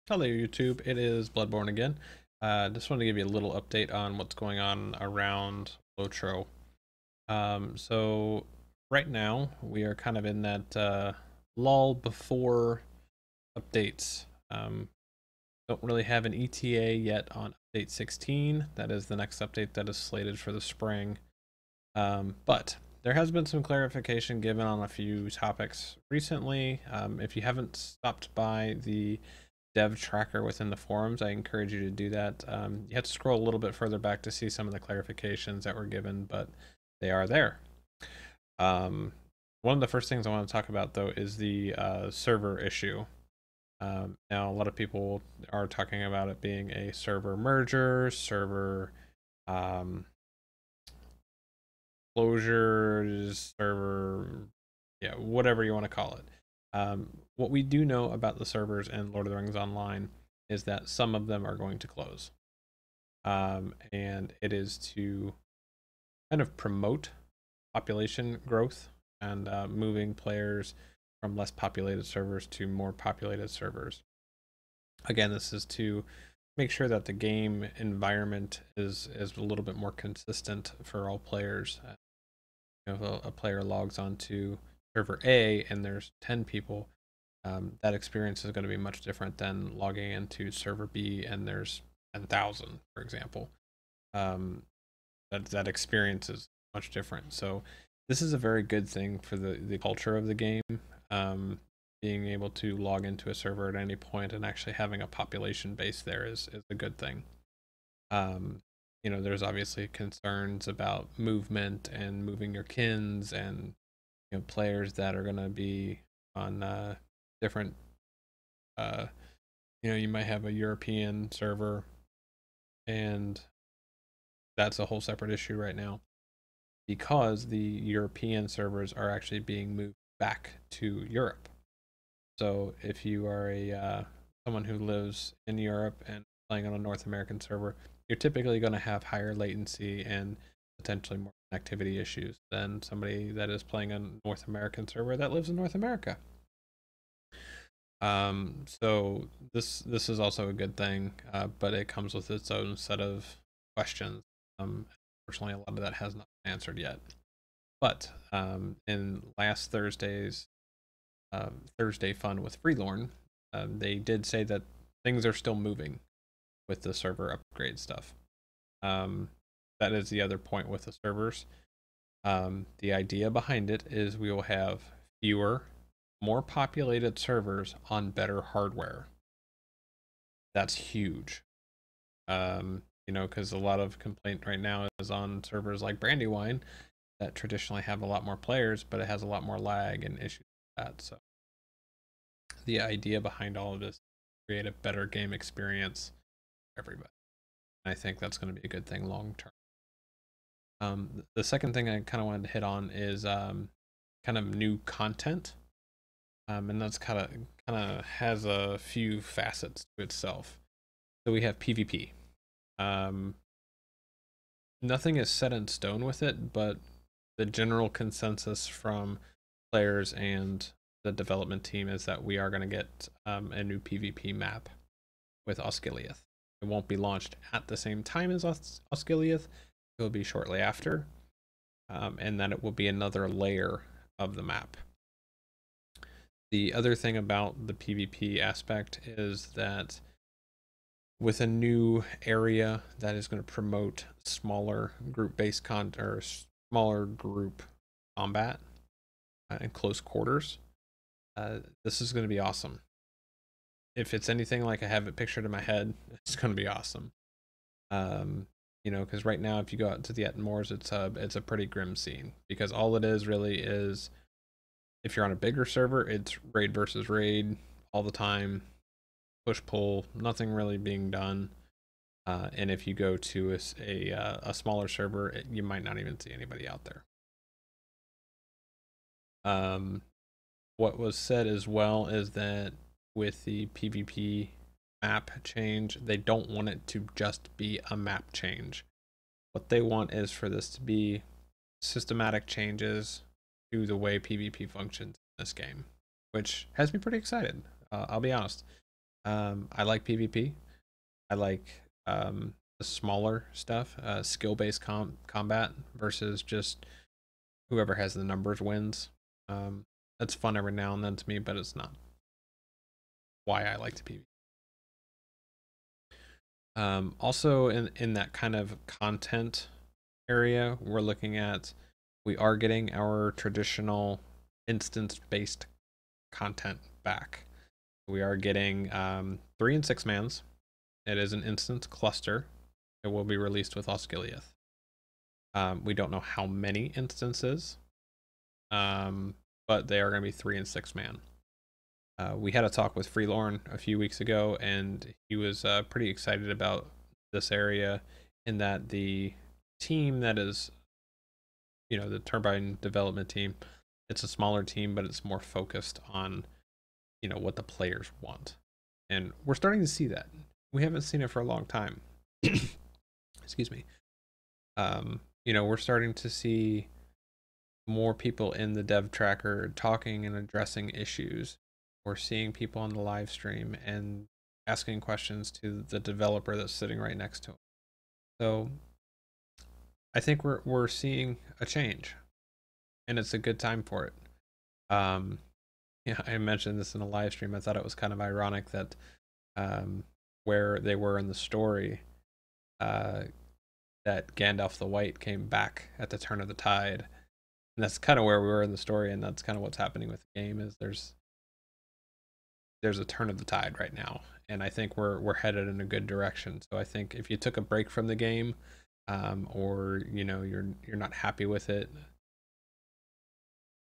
Hello YouTube, it is Bludborn again. Just want to give you a little update on what's going on around LOTRO. So right now we are kind of in that lull before updates. Don't really have an ETA yet on update 16. That is the next update that is slated for the spring. But there has been some clarification given on a few topics recently. If you haven't stopped by the dev tracker within the forums, I encourage you to do that. You have to scroll a little bit further back to see some of the clarifications that were given, but they are there. One of the first things I want to talk about, though, is the server issue. Now, a lot of people are talking about it being a server merger, server closures, server, yeah, whatever you want to call it. What we do know about the servers in Lord of the Rings Online is that some of them are going to close. And it is to kind of promote population growth and moving players from less populated servers to more populated servers. Again, this is to make sure that the game environment is a little bit more consistent for all players. If a player logs onto server A and there's 10 people, that experience is going to be much different than logging into server B and there's 10,000, for example. That experience is much different. So this is a very good thing for the culture of the game. Being able to log into a server at any point and actually having a population base there is a good thing. There's obviously concerns about movement and moving your kins and players that are going to be on different you might have a European server, and that's a whole separate issue right now because the European servers are actually being moved back to Europe. So if you are a someone who lives in Europe and playing on a North American server, you're typically going to have higher latency and potentially more connectivity issues than somebody that is playing a North American server that lives in North America. So this is also a good thing, but it comes with its own set of questions. Unfortunately, a lot of that has not been answered yet. But in last Thursday's Thursday Fun with Freelorn, they did say that things are still moving with the server upgrade stuff. That is the other point with the servers. The idea behind it is we will have fewer, more populated servers on better hardware. That's huge. Because a lot of complaint right now is on servers like Brandywine that traditionally have a lot more players, but it has a lot more lag and issues with that. So the idea behind all of this is to create a better game experience for everybody. And I think that's going to be a good thing long term. The second thing I kind of wanted to hit on is kind of new content, and that's kind of has a few facets to itself. So we have PvP. Nothing is set in stone with it, but the general consensus from players and the development team is that we are going to get a new PvP map with Osgiliath. It won't be launched at the same time as Osgiliath. It will be shortly after, and then it will be another layer of the map. The other thing about the PvP aspect is that with a new area that is going to promote smaller group-based or smaller group combat in close quarters, this is going to be awesome. If it's anything like I have it pictured in my head, it's going to be awesome. Because right now, if you go out to the Ettenmoors, it's a pretty grim scene because all it is really is, if you're on a bigger server, it's raid versus raid all the time, push pull, nothing really being done. And if you go to a smaller server, you might not even see anybody out there. What was said as well is that with the PvP map change, they don't want it to just be a map change. What they want is for this to be systematic changes to the way PvP functions in this game, which has me pretty excited. I'll be honest. I like PvP. I like the smaller stuff, skill-based combat versus just whoever has the numbers wins. That's fun every now and then to me, but it's not why I like to PvP. Also, in that kind of content area, we are getting our traditional instance-based content back. We are getting 3 and 6 mans. It is an instance cluster. It will be released with Osgiliath. We don't know how many instances, but they are going to be 3 and 6 man. We had a talk with Freelorn a few weeks ago, and he was pretty excited about this area, in that the team that is, the Turbine development team, it's a smaller team, but it's more focused on, what the players want. And we're starting to see that. We haven't seen it for a long time. Excuse me. We're starting to see more people in the dev tracker talking and addressing issues. We're seeing people on the live stream and asking questions to the developer that's sitting right next to them. So I think we're seeing a change, and it's a good time for it. I mentioned this in a live stream. I thought it was kind of ironic that where they were in the story, that Gandalf the White came back at the turn of the tide. And that's kind of where we were in the story, and that's kind of what's happening with the game. Is there's a turn of the tide right now, and I think we're headed in a good direction. So I think if you took a break from the game, or you're not happy with it,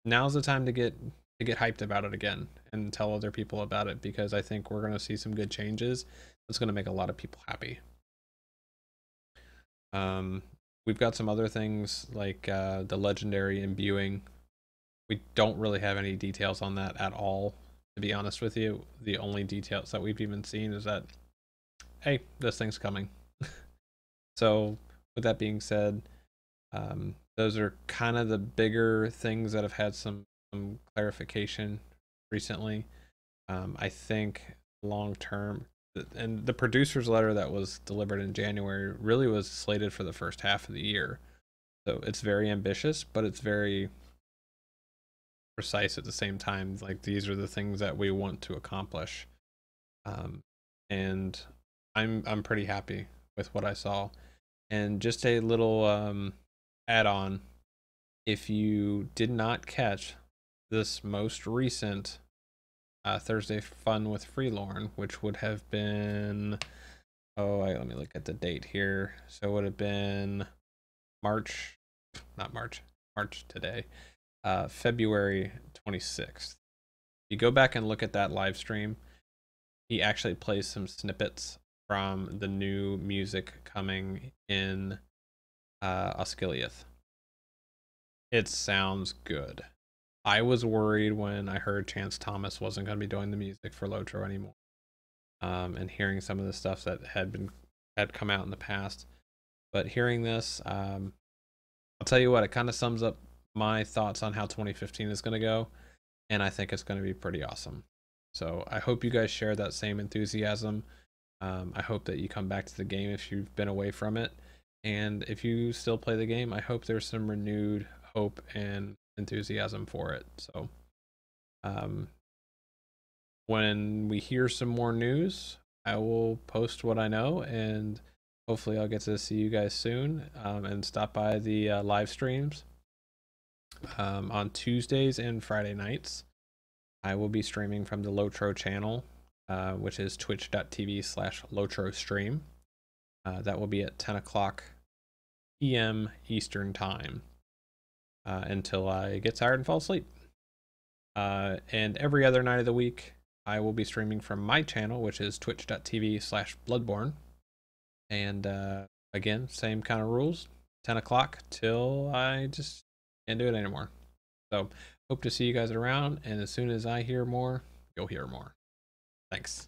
now's the time to get hyped about it again and tell other people about it, because I think we're going to see some good changes. It's going to make a lot of people happy. We've got some other things like the legendary imbuing. We don't really have any details on that at all, to be honest with you. The only details that we've even seen is that, hey, this thing's coming. So with that being said, those are kind of the bigger things that have had some clarification recently. I think long term, and the producer's letter that was delivered in January really was slated for the first half of the year. So it's very ambitious, but it's very precise at the same time. Like, these are the things that we want to accomplish. And I'm pretty happy with what I saw. And just a little add-on, if you did not catch this most recent Thursday Fun with Freelorn, which would have been, let me look at the date here. So it would have been March today, February 26th. You go back and look at that live stream, he actually plays some snippets from the new music coming in Osgiliath. It sounds good. I was worried when I heard Chance Thomas wasn't going to be doing the music for LOTRO anymore, and hearing some of the stuff that had come out in the past. But hearing this, I'll tell you what, it kind of sums up my thoughts on how 2015 is going to go, and I think it's going to be pretty awesome. So I hope you guys share that same enthusiasm. I hope that you come back to the game if you've been away from it, and if you still play the game, I hope there's some renewed hope and enthusiasm for it. So when we hear some more news, I will post what I know, and hopefully I'll get to see you guys soon, and stop by the live streams on Tuesdays and Friday nights. I will be streaming from the LOTRO channel, which is twitch.tv/LOTRO stream. That will be at 10 o'clock p.m. Eastern time, until I get tired and fall asleep. And every other night of the week, I will be streaming from my channel, which is twitch.tv/Bludborn. And again, same kind of rules, 10 o'clock till I just can't do it anymore. So hope to see you guys around, and as soon as I hear more, you'll hear more. Thanks.